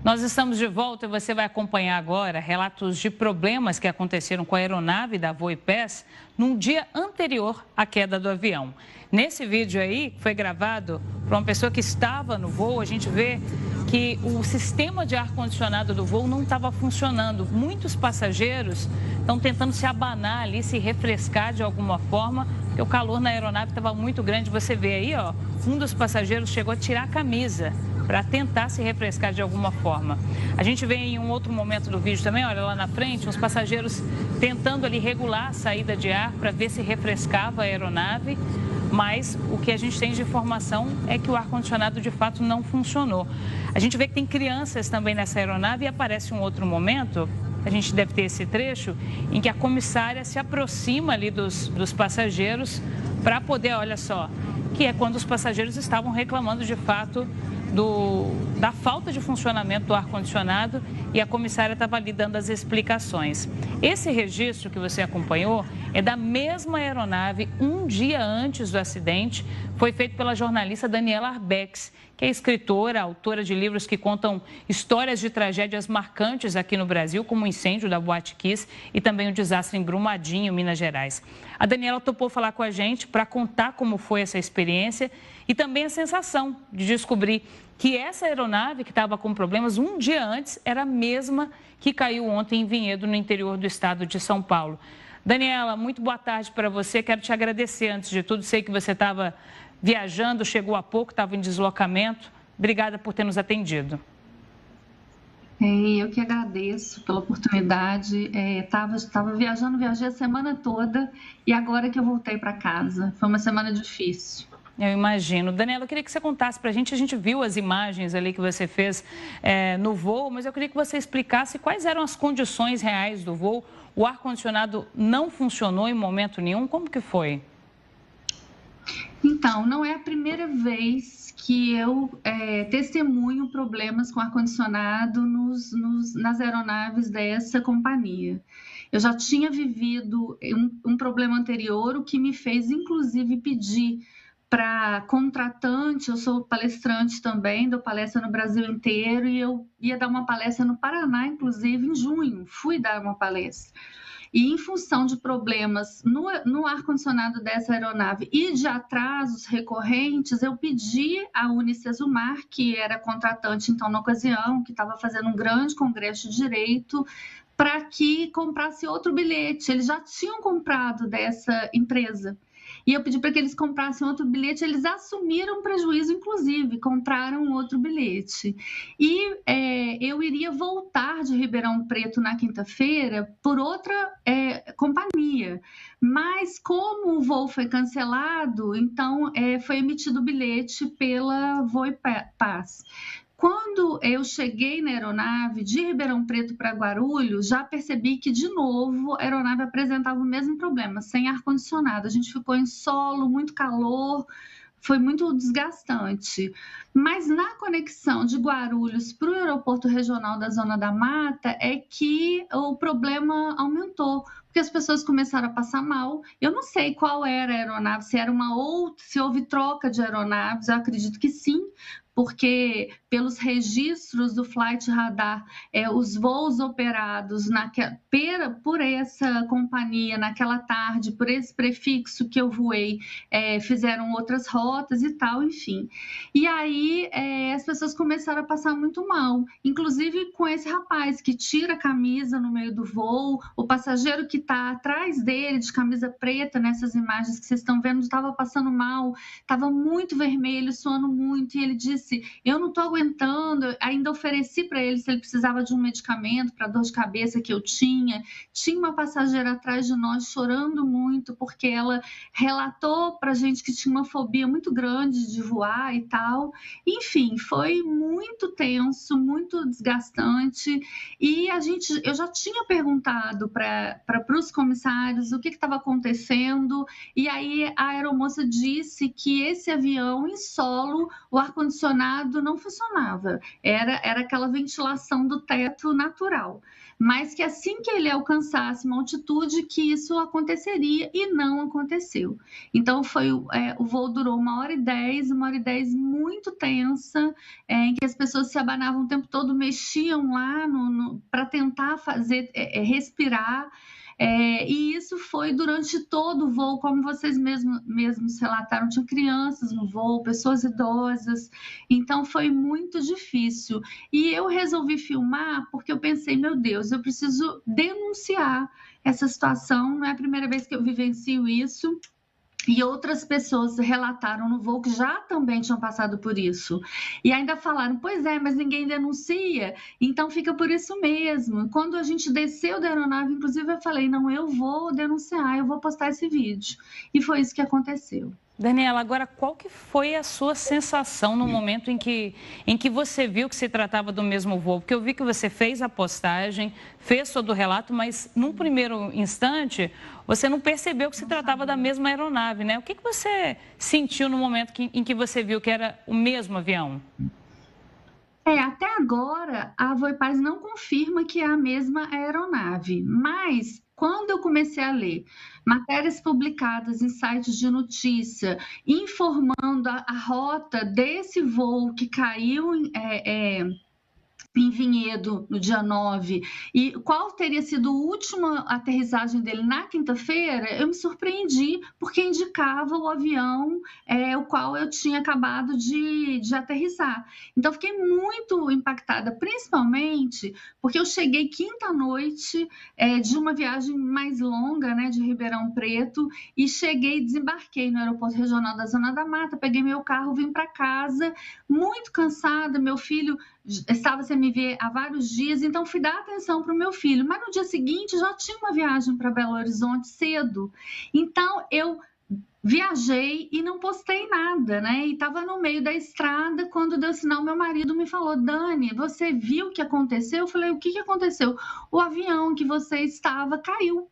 Nós estamos de volta e você vai acompanhar agora relatos de problemas que aconteceram com a aeronave da Voipes num dia anterior à queda do avião. Nesse vídeo aí, que foi gravado por uma pessoa que estava no voo, a gente vê que o sistema de ar-condicionado do voo não estava funcionando. Muitos passageiros estão tentando se abanar ali, se refrescar de alguma forma, porque o calor na aeronave estava muito grande. Você vê aí, ó, um dos passageiros chegou a tirar a camisa para tentar se refrescar de alguma forma. A gente vê em um outro momento do vídeo também, olha lá na frente, uns passageiros tentando ali regular a saída de ar para ver se refrescava a aeronave, mas o que a gente tem de informação é que o ar-condicionado de fato não funcionou. A gente vê que tem crianças também nessa aeronave e aparece um outro momento, a gente deve ter esse trecho, em que a comissária se aproxima ali dos passageiros para poder, olha só, que é quando os passageiros estavam reclamando de fato da falta de funcionamento do ar-condicionado e a comissária estava ali dando as explicações. Esse registro que você acompanhou é da mesma aeronave um dia antes do acidente, foi feito pela jornalista Daniela Arbex, que é escritora, autora de livros que contam histórias de tragédias marcantes aqui no Brasil, como o incêndio da Boate Kiss e também o desastre em Brumadinho, Minas Gerais. A Daniela topou falar com a gente para contar como foi essa experiência e também a sensação de descobrir que essa aeronave que estava com problemas um dia antes era a mesma que caiu ontem em Vinhedo, no interior do estado de São Paulo. Daniela, muito boa tarde para você. Quero te agradecer antes de tudo. Sei que você estava viajando, chegou há pouco, estava em deslocamento. Obrigada por ter nos atendido. Eu que agradeço pela oportunidade. Estava viajando, viajei a semana toda e agora que eu voltei para casa. Foi uma semana difícil. Eu imagino. Daniela, eu queria que você contasse para a gente viu as imagens ali que você fez no voo, mas eu queria que você explicasse quais eram as condições reais do voo. O ar-condicionado não funcionou em momento nenhum, como que foi? Então, não é a primeira vez que eu testemunho problemas com ar-condicionado nas aeronaves dessa companhia. Eu já tinha vivido um problema anterior, o que me fez, inclusive, pedir para contratante, eu sou palestrante também, dou palestra no Brasil inteiro e eu ia dar uma palestra no Paraná, inclusive, em junho, fui dar uma palestra. E em função de problemas no ar-condicionado dessa aeronave e de atrasos recorrentes, eu pedi à Unicesumar, que era contratante então na ocasião, que estava fazendo um grande congresso de direito, para que comprasse outro bilhete. Eles já tinham comprado dessa empresa. E eu pedi para que eles comprassem outro bilhete, eles assumiram prejuízo, inclusive, compraram outro bilhete. E eu iria voltar de Ribeirão Preto na quinta-feira por outra companhia. Mas como o voo foi cancelado, então foi emitido o bilhete pela Voipes. Quando eu cheguei na aeronave de Ribeirão Preto para Guarulhos, já percebi que, de novo, a aeronave apresentava o mesmo problema, sem ar-condicionado. A gente ficou em solo, muito calor, foi muito desgastante. Mas na conexão de Guarulhos para o aeroporto regional da Zona da Mata é que o problema aumentou, porque as pessoas começaram a passar mal. Eu não sei qual era a aeronave, se era uma outra, se houve troca de aeronaves, eu acredito que sim, porque pelos registros do Flight Radar, os voos operados por essa companhia naquela tarde, por esse prefixo que eu voei, fizeram outras rotas e tal, enfim. E aí as pessoas começaram a passar muito mal, inclusive com esse rapaz que tira a camisa no meio do voo, o passageiro que está atrás dele, de camisa preta, nessas imagens que vocês estão vendo, estava passando mal, estava muito vermelho, suando muito, e ele disse: eu não estou aguentando. Ainda ofereci para ele se ele precisava de um medicamento para dor de cabeça que eu tinha. Tinha uma passageira atrás de nós chorando muito, porque ela relatou para a gente que tinha uma fobia muito grande de voar e tal. Enfim, foi muito tenso, muito desgastante. E eu já tinha perguntado para os comissários o que estava acontecendo, e aí a aeromoça disse que esse avião em solo, o ar-condicionado ar-condicionado não funcionava, era aquela ventilação do teto natural, mas que assim que ele alcançasse uma altitude que isso aconteceria e não aconteceu. Então o voo durou 1h10, 1h10 muito tensa, em que as pessoas se abanavam o tempo todo, mexiam lá para tentar fazer respirar. E isso foi durante todo o voo, como vocês mesmos relataram, tinha crianças no voo, pessoas idosas, então foi muito difícil. E eu resolvi filmar porque eu pensei, meu Deus, eu preciso denunciar essa situação, não é a primeira vez que eu vivencio isso. E outras pessoas relataram no voo que já também tinham passado por isso. E ainda falaram, pois é, mas ninguém denuncia, então fica por isso mesmo. Quando a gente desceu da aeronave, inclusive eu falei, não, eu vou denunciar, eu vou postar esse vídeo. E foi isso que aconteceu. Daniela, agora qual que foi a sua sensação no momento em que você viu que se tratava do mesmo voo? Porque eu vi que você fez a postagem, fez todo o relato, mas num primeiro instante você não percebeu que se tratava da mesma aeronave, né? O que você sentiu no momento em que você viu que era o mesmo avião? Até agora a Voipaz não confirma que é a mesma aeronave, mas quando eu comecei a ler matérias publicadas em sites de notícia informando a rota desse voo que caiu em Vinhedo no dia 9 e qual teria sido a última aterrissagem dele na quinta-feira, eu me surpreendi porque indicava o avião o qual eu tinha acabado de aterrissar. Então, fiquei muito impactada, principalmente porque eu cheguei quinta-noite de uma viagem mais longa, né, de Ribeirão Preto, e desembarquei no aeroporto regional da Zona da Mata, peguei meu carro, vim para casa, muito cansada, meu filho estava sem me ver há vários dias, então fui dar atenção para o meu filho, mas no dia seguinte já tinha uma viagem para Belo Horizonte cedo, então eu viajei e não postei nada, né? E estava no meio da estrada, quando deu sinal, meu marido me falou, Dani, você viu o que aconteceu? Eu falei, o que aconteceu? O avião que você estava caiu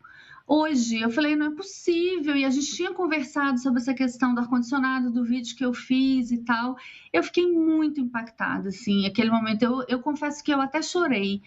hoje. Eu falei, não é possível. E a gente tinha conversado sobre essa questão do ar-condicionado, do vídeo que eu fiz e tal. Eu fiquei muito impactada, assim, naquele momento. Eu confesso que eu até chorei,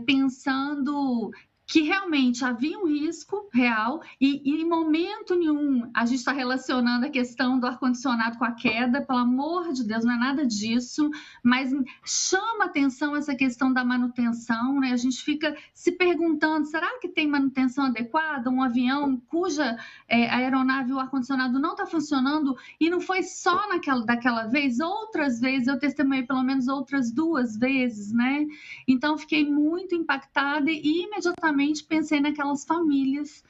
pensando que realmente havia um risco real e em momento nenhum a gente está relacionando a questão do ar-condicionado com a queda, pelo amor de Deus, não é nada disso, mas chama atenção essa questão da manutenção, né? A gente fica se perguntando, será que tem manutenção adequada? Um avião cuja aeronave, o ar-condicionado não está funcionando e não foi só daquela vez, outras vezes, eu testemunhei pelo menos outras 2 vezes, né? Então, fiquei muito impactada e imediatamente pensei naquelas famílias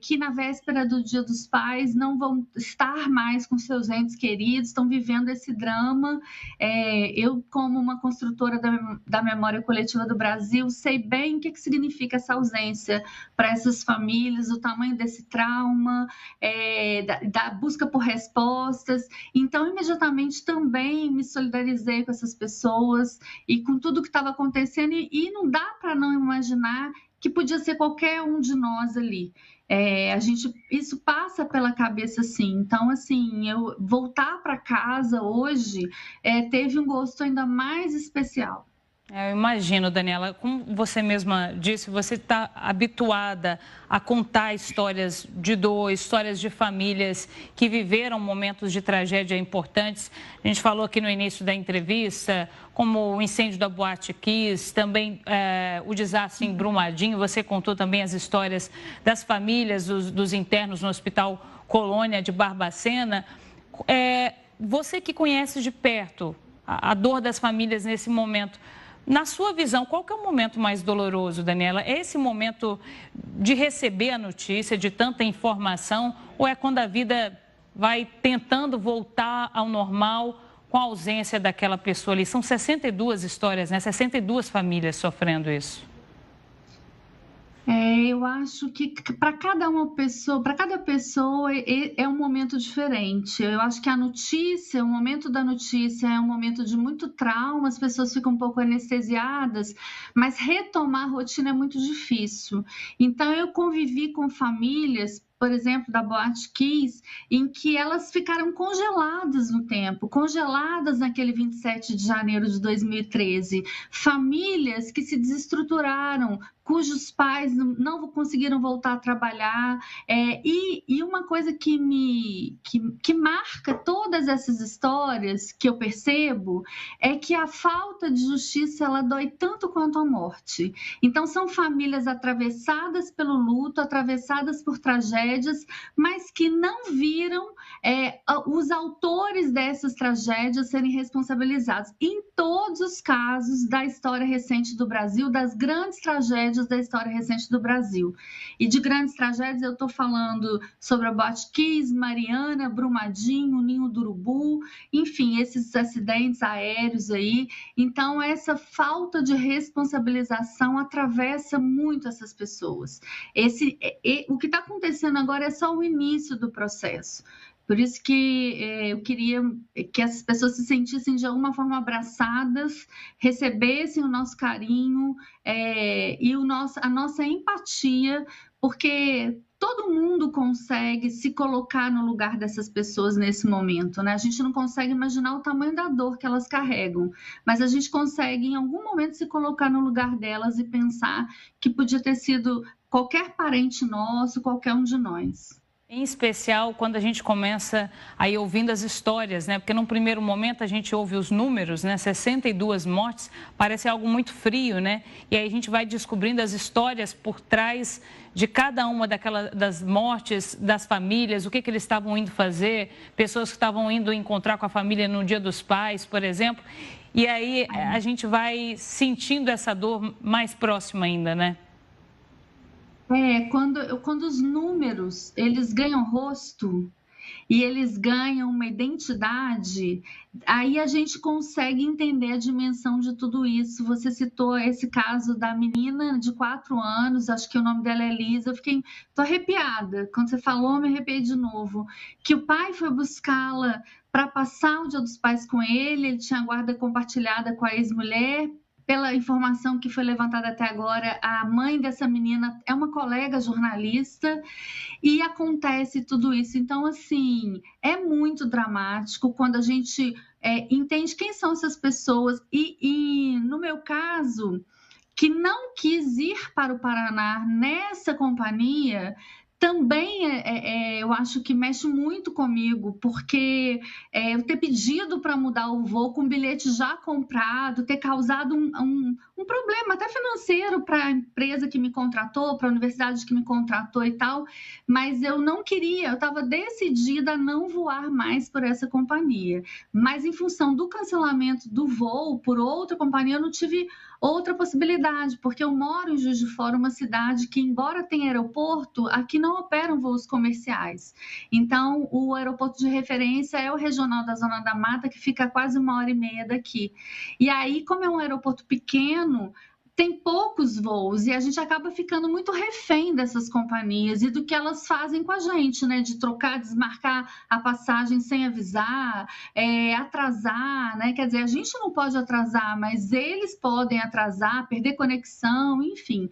que na véspera do Dia dos Pais não vão estar mais com seus entes queridos, estão vivendo esse drama. Eu, como uma construtora da memória coletiva do Brasil, sei bem o que significa essa ausência para essas famílias, o tamanho desse trauma, da busca por respostas. Então, imediatamente também me solidarizei com essas pessoas e com tudo que estava acontecendo, e não dá para não imaginar que podia ser qualquer um de nós ali. Isso passa pela cabeça, sim. Então, assim, eu voltar para casa hoje teve um gosto ainda mais especial. Eu imagino, Daniela, como você mesma disse, você está habituada a contar histórias de dor, histórias de famílias que viveram momentos de tragédia importantes. A gente falou aqui no início da entrevista, como o incêndio da Boate Kiss, também o desastre em Brumadinho. Você contou também as histórias das famílias, dos internos no Hospital Colônia de Barbacena. Você que conhece de perto a dor das famílias nesse momento, na sua visão, qual que é o momento mais doloroso, Daniela? É esse momento de receber a notícia, de tanta informação, ou é quando a vida vai tentando voltar ao normal com a ausência daquela pessoa ali? São 62 histórias, né? 62 famílias sofrendo isso. Eu acho que para cada pessoa é um momento diferente. Eu acho que o momento da notícia é um momento de muito trauma, as pessoas ficam um pouco anestesiadas, mas retomar a rotina é muito difícil. Então, eu convivi com famílias, por exemplo, da Boate Kiss, em que elas ficaram congeladas no tempo, congeladas naquele 27 de janeiro de 2013. Famílias que se desestruturaram, cujos pais não conseguiram voltar a trabalhar. E uma coisa que marca todas essas histórias, que eu percebo, é que a falta de justiça, ela dói tanto quanto a morte. Então, são famílias atravessadas pelo luto, atravessadas por tragédias, mas que não viram os autores dessas tragédias serem responsabilizados. Em todos os casos da história recente do Brasil, das grandes tragédias da história recente do Brasil. E de grandes tragédias eu estou falando sobre a Boate Kiss, Mariana, Brumadinho, Ninho do Urubu, enfim, esses acidentes aéreos aí. Então, essa falta de responsabilização atravessa muito essas pessoas. O que está acontecendo agora é só o início do processo. Por isso que eu queria que as pessoas se sentissem de alguma forma abraçadas, recebessem o nosso carinho e a nossa empatia, porque todo mundo consegue se colocar no lugar dessas pessoas nesse momento, né? A gente não consegue imaginar o tamanho da dor que elas carregam, mas a gente consegue em algum momento se colocar no lugar delas e pensar que podia ter sido qualquer parente nosso, qualquer um de nós. Em especial quando a gente começa aí ouvindo as histórias, né? Porque num primeiro momento a gente ouve os números, né? 62 mortes, parece algo muito frio, né? E aí a gente vai descobrindo as histórias por trás de cada uma das mortes das famílias, o que eles estavam indo fazer, pessoas que estavam indo encontrar com a família no Dia dos Pais, por exemplo. E aí a gente vai sentindo essa dor mais próxima ainda, né? Quando os números, eles ganham rosto e eles ganham uma identidade, aí a gente consegue entender a dimensão de tudo isso. Você citou esse caso da menina de 4 anos, acho que o nome dela é Elisa, tô arrepiada. Quando você falou, me arrepiei de novo. Que o pai foi buscá-la para passar o Dia dos Pais com ele tinha a guarda compartilhada com a ex-mulher. Pela informação que foi levantada até agora, a mãe dessa menina é uma colega jornalista e acontece tudo isso. Então, assim, é muito dramático quando a gente entende quem são essas pessoas. E no meu caso, que não quis ir para o Paraná nessa companhia, também eu acho que mexe muito comigo, porque eu ter pedido para mudar o voo com bilhete já comprado, ter causado um problema até financeiro para a empresa que me contratou, para a universidade que me contratou e tal, mas eu não queria, eu estava decidida a não voar mais por essa companhia. Mas em função do cancelamento do voo por outra companhia, eu não tive outra possibilidade, porque eu moro em Juiz de Fora, uma cidade que, embora tenha aeroporto, aqui não operam voos comerciais. Então, o aeroporto de referência é o regional da Zona da Mata, que fica a quase 1h30 daqui. E aí, como é um aeroporto pequeno, tem poucos voos e a gente acaba ficando muito refém dessas companhias e do que elas fazem com a gente, né? De trocar, desmarcar a passagem sem avisar, atrasar, né? Quer dizer, a gente não pode atrasar, mas eles podem atrasar, perder conexão, enfim.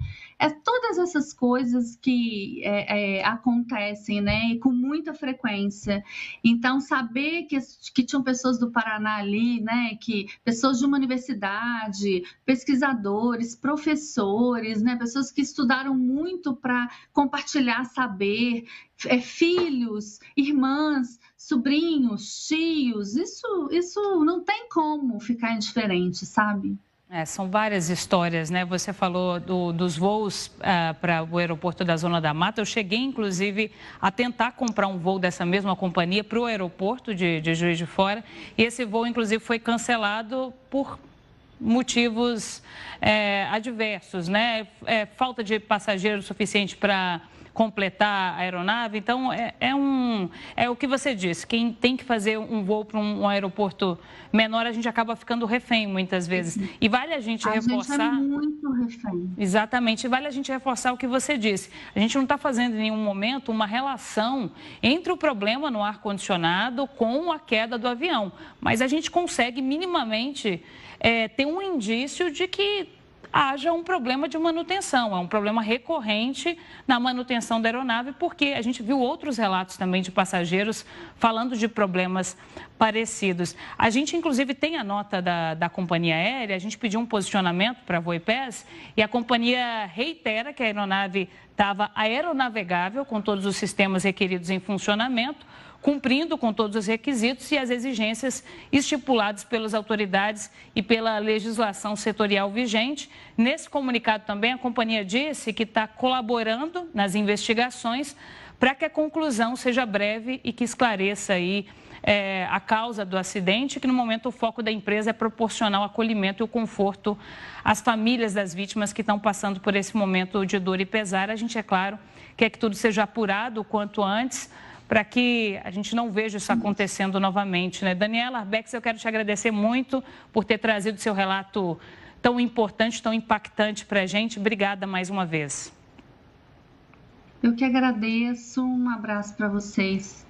Todas essas coisas que acontecem, né? E com muita frequência. Então, saber que tinham pessoas do Paraná ali, né? Que pessoas de uma universidade, pesquisadores, professores, né? Pessoas que estudaram muito para compartilhar saber, filhos, irmãs, sobrinhos, tios, isso não tem como ficar indiferente, sabe? São várias histórias, né? Você falou dos voos para o aeroporto da Zona da Mata. Eu cheguei, inclusive, a tentar comprar um voo dessa mesma companhia para o aeroporto de Juiz de Fora. E esse voo, inclusive, foi cancelado por motivos adversos, né? Falta de passageiro suficiente para completar a aeronave. Então, é o que você disse, quem tem que fazer um voo para um aeroporto menor, a gente acaba ficando refém muitas vezes. E vale a gente reforçar... A gente é muito refém. Exatamente, e vale a gente reforçar o que você disse. A gente não está fazendo em nenhum momento uma relação entre o problema no ar-condicionado com a queda do avião, mas a gente consegue minimamente ter um indício de que haja um problema de manutenção. É um problema recorrente na manutenção da aeronave, porque a gente viu outros relatos também de passageiros falando de problemas parecidos. A gente, inclusive, tem a nota da companhia aérea, a gente pediu um posicionamento para a Voipes e a companhia reitera que a aeronave estava aeronavegável, com todos os sistemas requeridos em funcionamento, cumprindo com todos os requisitos e as exigências estipuladas pelas autoridades e pela legislação setorial vigente. Nesse comunicado também, a companhia disse que está colaborando nas investigações para que a conclusão seja breve e que esclareça aí a causa do acidente, que no momento o foco da empresa é proporcionar o acolhimento e o conforto às famílias das vítimas que estão passando por esse momento de dor e pesar. A gente, é claro, quer que tudo seja apurado o quanto antes, para que a gente não veja isso acontecendo novamente, né? Daniela Arbex, eu quero te agradecer muito por ter trazido seu relato tão importante, tão impactante para a gente. Obrigada mais uma vez. Eu que agradeço, um abraço para vocês.